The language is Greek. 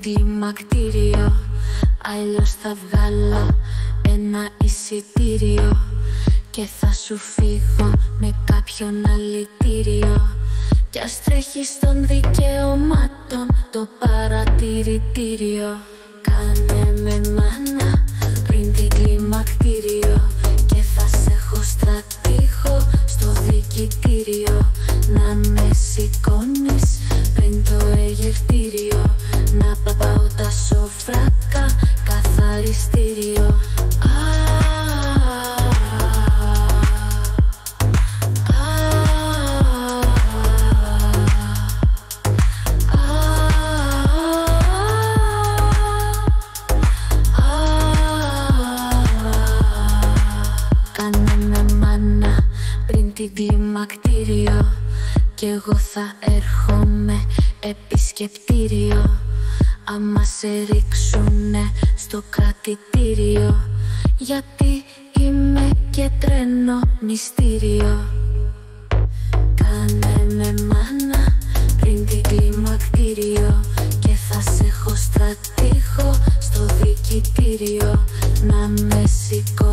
δικτύο, αλλιώς θα βγάλω ένα εισιτήριο και θα σου φύγω με κάποιον αλητήριο. Κι ας τρέχεις των δικαιωμάτων το παρατηρητήριο. Κάνε με μάνα πριν την κλιμακτήριο και θα σε έχω στρατήχο στο δικητήριο. Να με σηκώνεις πριν το εγερτήριο, να πάω τα σοφράκα καθαριστήριο. Κάνε με μάνα πριν την κλιμακτήριο κι εγώ θα έρχομαι επισκεπτήριο. Άμα σε ρίξουνε στο κρατητήριο, γιατί είμαι και τρένο μυστήριο. Κάνε με μάνα πριν την κλιμακτήριο και θα σε έχω στρατήχο στο δικητήριο. Να με σηκώ